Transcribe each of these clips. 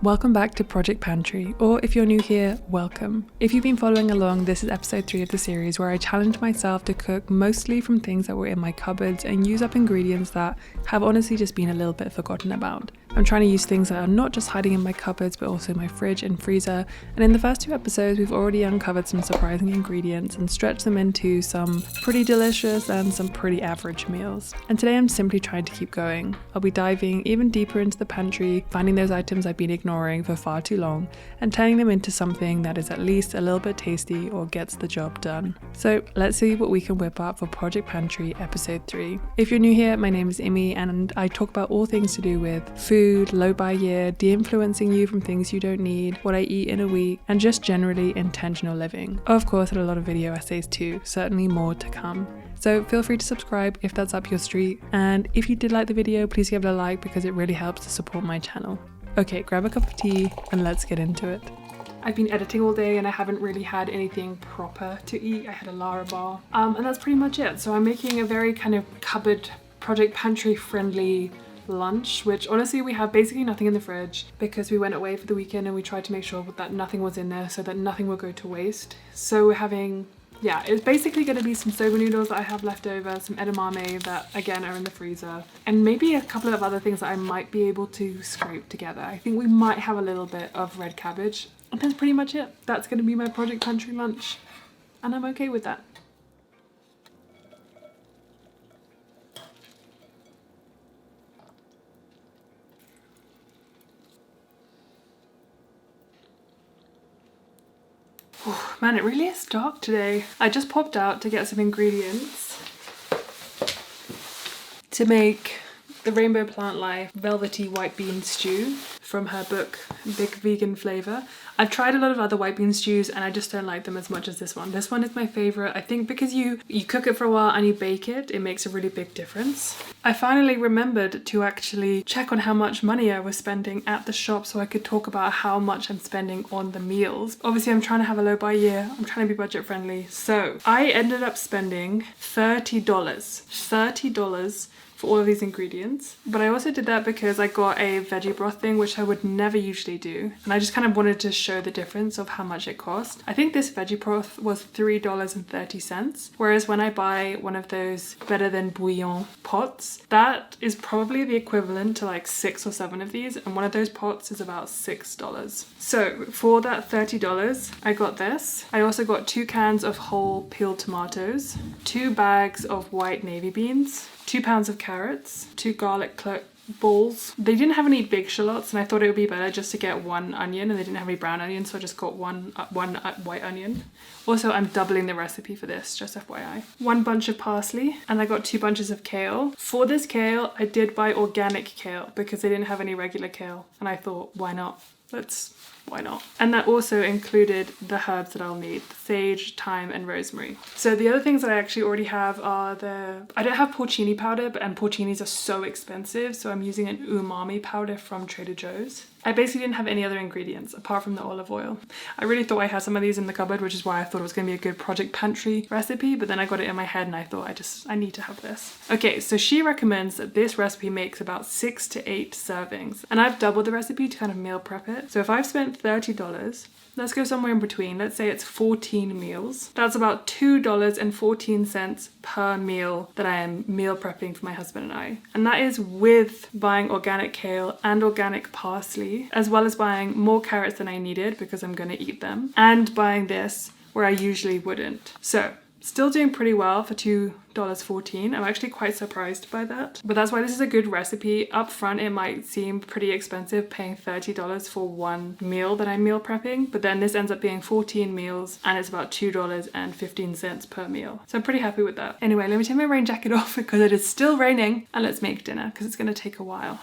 Welcome back to Project Pantry, or if you're new here, welcome. If you've been following along, this is episode 3 of the series where I challenged myself to cook mostly from things that were in my cupboards and use up ingredients that have honestly just been a little bit forgotten about. I'm trying to use things that are not just hiding in my cupboards but also my fridge and freezer, and in the first 2 episodes we've already uncovered some surprising ingredients and stretched them into some pretty delicious and some pretty average meals. And today I'm simply trying to keep going. I'll be diving even deeper into the pantry, finding those items I've been ignoring for far too long and turning them into something that is at least a little bit tasty or gets the job done. So let's see what we can whip up for Project Pantry episode 3. If you're new here, my name is Immy and I talk about all things to do with food, low buy year, de-influencing you from things you don't need, what I eat in a week, and just generally intentional living. Of course, a lot of video essays too, certainly more to come. So feel free to subscribe if that's up your street, and if you did like the video, please give it a like because it really helps to support my channel. Okay, grab a cup of tea and let's get into it. I've been editing all day and I haven't really had anything proper to eat. I had a Lara bar and that's pretty much it. So I'm making a very kind of cupboard, Project Pantry friendly lunch, which honestly we have basically nothing in the fridge because we went away for the weekend and we tried to make sure that nothing was in there so that nothing will go to waste. So we're having, yeah, it's basically going to be some soba noodles that I have left over, some edamame that again are in the freezer, and maybe a couple of other things that I might be able to scrape together. I think we might have a little bit of red cabbage, and that's pretty much it. That's going to be my Project Pantry lunch, and I'm okay with that. Man, it really is dark today. I just popped out to get some ingredients to make the Rainbow Plant Life velvety white bean stew from her book Big Vegan Flavor. I've tried a lot of other white bean stews and I just don't like them as much as this one. This one is my favorite. I think because you cook it for a while and you bake it, it makes a really big difference. I finally remembered to actually check on how much money I was spending at the shop so I could talk about how much I'm spending on the meals. Obviously I'm trying to have a low buy year. I'm trying to be budget friendly. So I ended up spending $30. $30 for all of these ingredients, but I also did that because I got a veggie broth thing, which I would never usually do, and I just kind of wanted to show the difference of how much it cost. I think this veggie broth was $3.30, whereas when I buy one of those better than bouillon pots, that is probably the equivalent to like 6 or 7 of these, and one of those pots is about $6. So for that $30 I got this. I also got 2 cans of whole peeled tomatoes, 2 bags of white navy beans, 2 pounds of carrots, 2 garlic clove balls. They didn't have any big shallots and I thought it would be better just to get 1 onion, and they didn't have any brown onions, so I just got one white onion. Also, I'm doubling the recipe for this, just FYI. 1 bunch of parsley, and I got 2 bunches of kale. For this kale, I did buy organic kale because they didn't have any regular kale, and I thought, why not? Why not? And that also included the herbs that I'll need: sage, thyme, and rosemary. So the other things that I actually already have are I don't have porcini powder, and porcinis are so expensive, so I'm using an umami powder from Trader Joe's. I basically didn't have any other ingredients apart from the olive oil. I really thought I had some of these in the cupboard, which is why I thought it was going to be a good Project Pantry recipe, but then I got it in my head and I thought I need to have this. Okay, so she recommends that this recipe makes about 6 to 8 servings, and I've doubled the recipe to kind of meal prep it. So if I've spent $30, let's go somewhere in between. Let's say it's 14 meals. That's about $2.14 per meal that I am meal prepping for my husband and I. And that is with buying organic kale and organic parsley, as well as buying more carrots than I needed because I'm going to eat them, and buying this where I usually wouldn't. So still doing pretty well for $2.14. I'm actually quite surprised by that. But that's why this is a good recipe. Up front, it might seem pretty expensive paying $30 for 1 meal that I'm meal prepping, but then this ends up being 14 meals and it's about $2.15 per meal. So I'm pretty happy with that. Anyway, let me take my rain jacket off because it is still raining, and let's make dinner because it's going to take a while.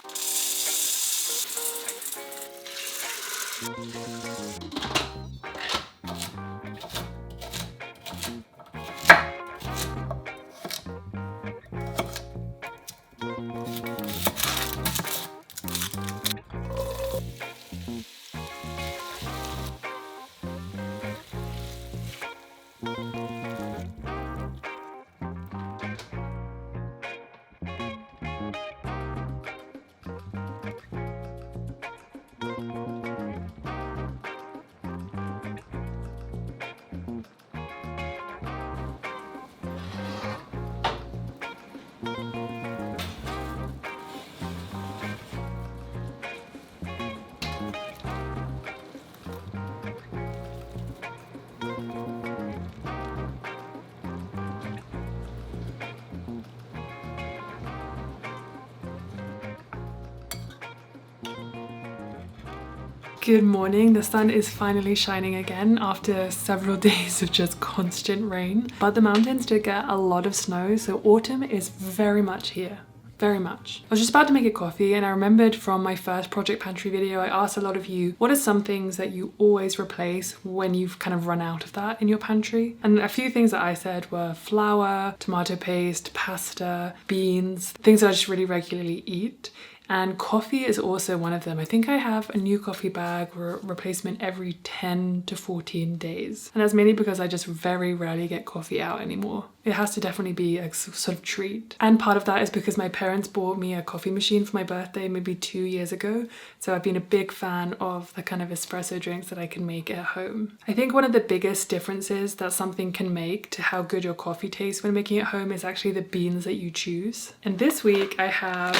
Good morning. The sun is finally shining again after several days of just constant rain. But the mountains did get a lot of snow, so autumn is very much here. Very much. I was just about to make a coffee and I remembered from my first Project Pantry video, I asked a lot of you, what are some things that you always replace when you've kind of run out of that in your pantry? And a few things that I said were flour, tomato paste, pasta, beans, things that I just really regularly eat. And coffee is also one of them. I think I have a new coffee bag replacement every 10 to 14 days. And that's mainly because I just very rarely get coffee out anymore. It has to definitely be a sort of treat. And part of that is because my parents bought me a coffee machine for my birthday maybe 2 years ago. So I've been a big fan of the kind of espresso drinks that I can make at home. I think one of the biggest differences that something can make to how good your coffee tastes when making it at home is actually the beans that you choose. And this week I have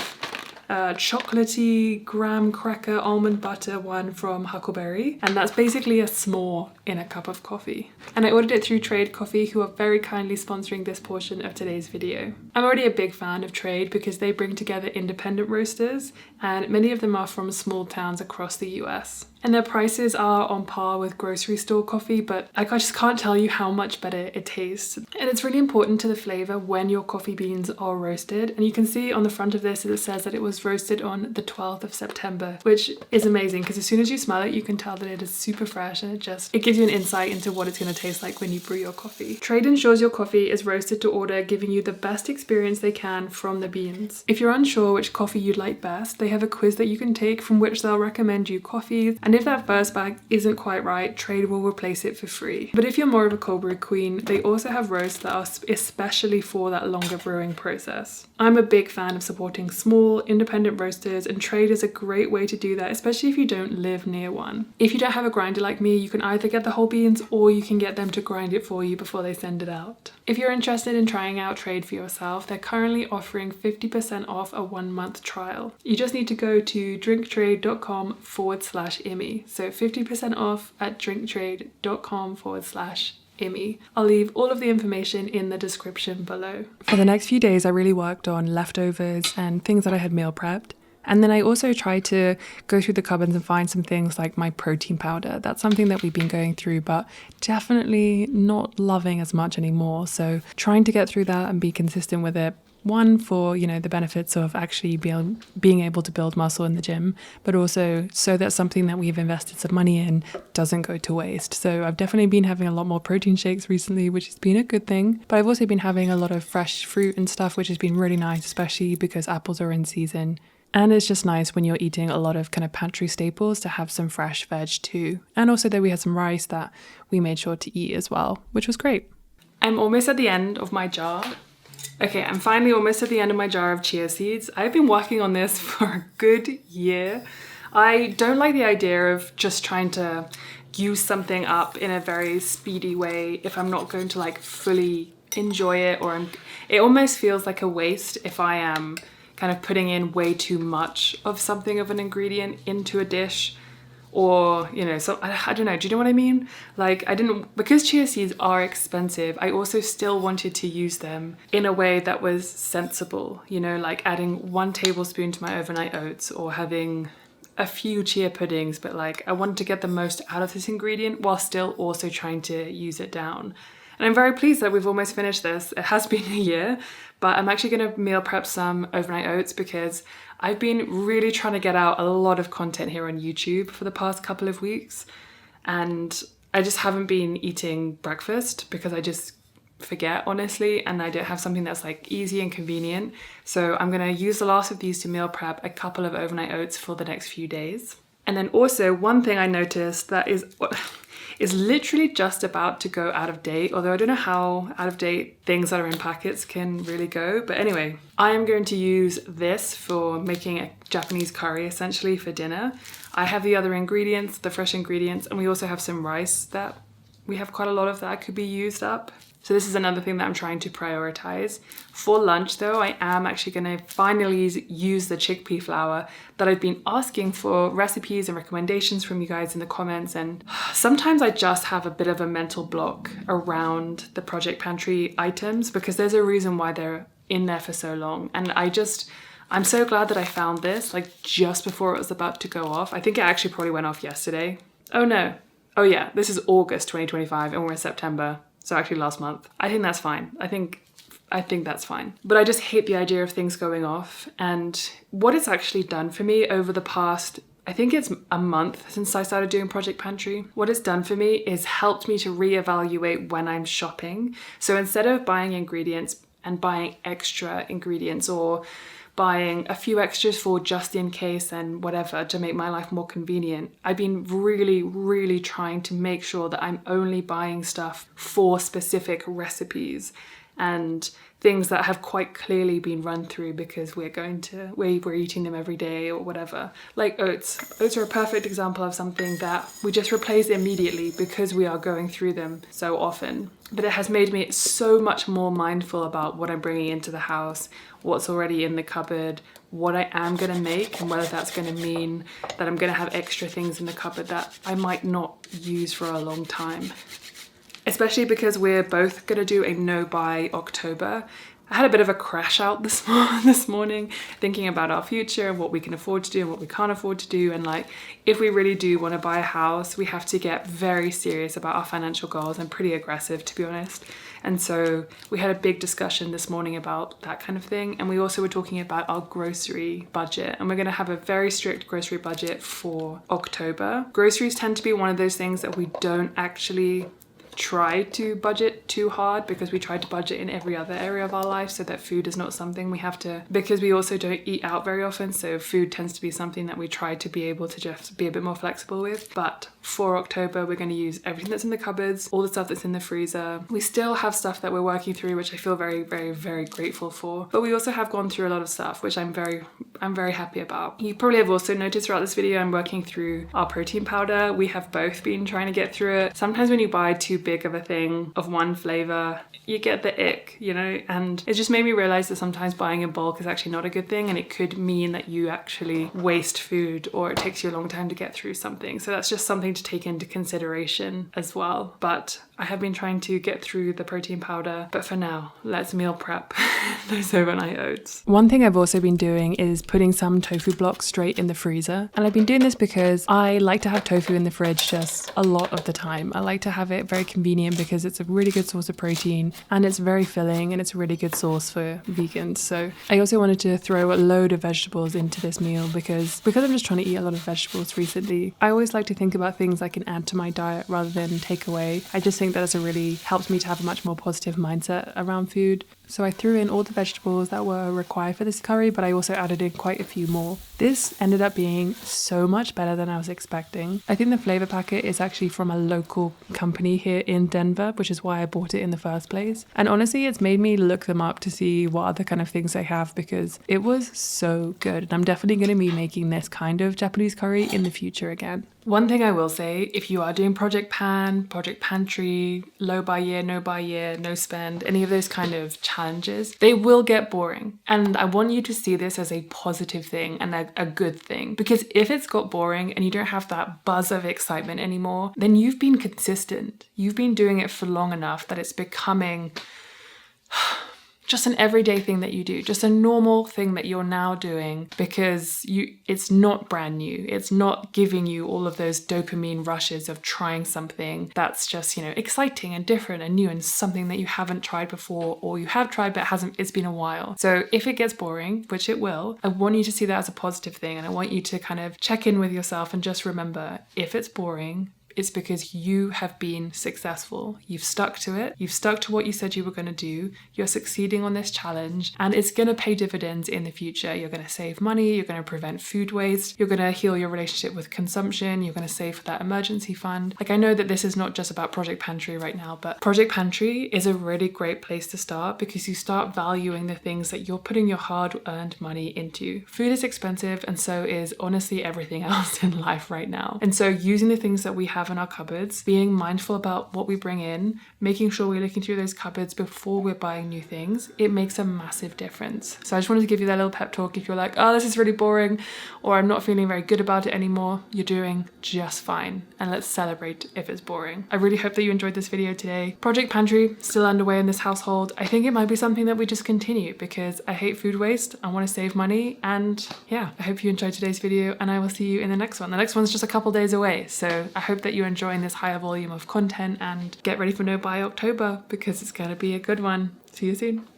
chocolatey graham cracker almond butter one from Huckleberry, and that's basically a s'more in a cup of coffee. And I ordered it through Trade Coffee, who are very kindly sponsoring this portion of today's video. I'm already a big fan of Trade because they bring together independent roasters, and many of them are from small towns across the US. And their prices are on par with grocery store coffee, but I just can't tell you how much better it tastes. And it's really important to the flavour when your coffee beans are roasted. And you can see on the front of this, it says that it was roasted on the 12th of September, which is amazing because as soon as you smell it, you can tell that it is super fresh, and it gives you an insight into what it's going to taste like when you brew your coffee. Trade ensures your coffee is roasted to order, giving you the best experience they can from the beans. If you're unsure which coffee you'd like best, they have a quiz that you can take from which they'll recommend you coffees, and if that first bag isn't quite right, Trade will replace it for free. But if you're more of a cold brew queen, they also have roasts that are especially for that longer brewing process. I'm a big fan of supporting small, independent roasters, and Trade is a great way to do that, especially if you don't live near one. If you don't have a grinder like me, you can either get the whole beans or you can get them to grind it for you before they send it out. If you're interested in trying out Trade for yourself, they're currently offering 50% off a 1-month trial. You just need to go to drinktrade.com/Immy. So 50% off at drinktrade.com/Immy. I'll leave all of the information in the description below. For the next few days, I really worked on leftovers and things that I had meal prepped. And then I also tried to go through the cupboards and find some things like my protein powder. That's something that we've been going through, but definitely not loving as much anymore. So trying to get through that and be consistent with it. One, for, the benefits of actually being able to build muscle in the gym, but also so that something that we've invested some money in doesn't go to waste. So I've definitely been having a lot more protein shakes recently, which has been a good thing. But I've also been having a lot of fresh fruit and stuff, which has been really nice, especially because apples are in season. And it's just nice when you're eating a lot of kind of pantry staples to have some fresh veg too. And also that we had some rice that we made sure to eat as well, which was great. I'm almost at the end of my jar. Okay, I'm finally almost at the end of my jar of chia seeds. I've been working on this for a good year. I don't like the idea of just trying to use something up in a very speedy way if I'm not going to like fully enjoy it, or it almost feels like a waste if I am kind of putting in way too much of something of an ingredient into a dish, or so I don't know, do you know what I mean? Like because chia seeds are expensive, I also still wanted to use them in a way that was sensible, like adding 1 tablespoon to my overnight oats, or having a few chia puddings, but like I wanted to get the most out of this ingredient while still also trying to use it down. And I'm very pleased that we've almost finished this. It has been a year, but I'm actually going to meal prep some overnight oats because I've been really trying to get out a lot of content here on YouTube for the past couple of weeks. And I just haven't been eating breakfast because I just forget, honestly, and I don't have something that's like easy and convenient. So I'm going to use the last of these to meal prep a couple of overnight oats for the next few days. And then also one thing I noticed that is literally just about to go out of date, although I don't know how out of date things that are in packets can really go. But anyway, I am going to use this for making a Japanese curry essentially for dinner. I have the other ingredients, the fresh ingredients, and we also have some rice that we have quite a lot of that could be used up. So this is another thing that I'm trying to prioritize. For lunch though, I am actually going to finally use the chickpea flour that I've been asking for recipes and recommendations from you guys in the comments. And sometimes I just have a bit of a mental block around the Project Pantry items because there's a reason why they're in there for so long. And I I'm so glad that I found this like just before it was about to go off. I think it actually probably went off yesterday. Oh no. Oh yeah, this is August 2025 and we're in September. So actually last month. I think that's fine. I think that's fine. But I just hate the idea of things going off. And what it's actually done for me over the past, I think it's a month since I started doing Project Pantry. What it's done for me is helped me to reevaluate when I'm shopping. So instead of buying ingredients and buying extra ingredients or buying a few extras for just in case and whatever to make my life more convenient, I've been really trying to make sure that I'm only buying stuff for specific recipes and things that have quite clearly been run through because we're eating them every day or whatever. Like oats. Oats are a perfect example of something that we just replace immediately because we are going through them so often. But it has made me so much more mindful about what I'm bringing into the house, what's already in the cupboard, what I am going to make, and whether that's going to mean that I'm going to have extra things in the cupboard that I might not use for a long time. Especially because we're both going to do a no-buy October. I had a bit of a crash out this morning, thinking about our future and what we can afford to do and what we can't afford to do. And like, if we really do want to buy a house, we have to get very serious about our financial goals and pretty aggressive, to be honest. And so we had a big discussion this morning about that kind of thing. And we also were talking about our grocery budget. And we're going to have a very strict grocery budget for October. Groceries tend to be one of those things that we don't actually try to budget too hard because we try to budget in every other area of our life so that food is not something we have to, because we also don't eat out very often, so food tends to be something that we try to be able to just be a bit more flexible with. But for October, we're going to use everything that's in the cupboards, all the stuff that's in the freezer. We still have stuff that we're working through, which I feel very grateful for, but we also have gone through a lot of stuff which I'm very happy about. You probably have also noticed throughout this video I'm working through our protein powder. We have both been trying to get through it. Sometimes when you buy too big of a thing of one flavor, you get the ick, you know, and it just made me realize that sometimes buying in bulk is actually not a good thing, and it could mean that you actually waste food or it takes you a long time to get through something. So that's just something to take into consideration as well. But I have been trying to get through the protein powder, but for now, let's meal prep those overnight oats. One thing I've also been doing is putting some tofu blocks straight in the freezer. And I've been doing this because I like to have tofu in the fridge just a lot of the time. I like to have it very convenient because it's a really good source of protein and it's very filling and it's a really good source for vegans. So I also wanted to throw a load of vegetables into this meal because I'm just trying to eat a lot of vegetables recently. I always like to think about things I can add to my diet rather than take away. I just think that it's really helped me to have a much more positive mindset around food. So I threw in all the vegetables that were required for this curry, but I also added in quite a few more. This ended up being so much better than I was expecting. I think the flavor packet is actually from a local company here in Denver, which is why I bought it in the first place. And honestly, it's made me look them up to see what other kind of things they have because it was so good. And I'm definitely going to be making this kind of Japanese curry in the future again. One thing I will say, if you are doing Project Pantry, low buy year, no spend, any of those kind of challenges, they will get boring. And I want you to see this as a positive thing and a good thing. Because if it's got boring and you don't have that buzz of excitement anymore, then you've been consistent. You've been doing it for long enough that it's becoming just an everyday thing that you do, just a normal thing that you're now doing because it's not brand new. It's not giving you all of those dopamine rushes of trying something that's just, you know, exciting and different and new and something that you haven't tried before or you have tried but it's been a while. So if it gets boring, which it will, I want you to see that as a positive thing and I want you to kind of check in with yourself and just remember, if it's boring, it's because you have been successful. You've stuck to it. You've stuck to what you said you were going to do. You're succeeding on this challenge and it's going to pay dividends in the future. You're going to save money. You're going to prevent food waste. You're going to heal your relationship with consumption. You're going to save for that emergency fund. Like, I know that this is not just about Project Pantry right now, but Project Pantry is a really great place to start because you start valuing the things that you're putting your hard-earned money into. Food is expensive and so is honestly everything else in life right now. And so using the things that we have have in our cupboards, being mindful about what we bring in, making sure we're looking through those cupboards before we're buying new things, it makes a massive difference. So I just wanted to give you that little pep talk. If you're like, oh, this is really boring, or I'm not feeling very good about it anymore, you're doing just fine. And let's celebrate if it's boring. I really hope that you enjoyed this video today. Project Pantry, still underway in this household. I think it might be something that we just continue because I hate food waste. I want to save money. And yeah, I hope you enjoyed today's video and I will see you in the next one. The next one's just a couple days away. So I hope that you're enjoying this higher volume of content and get ready for No Buy October because it's going to be a good one. See you soon.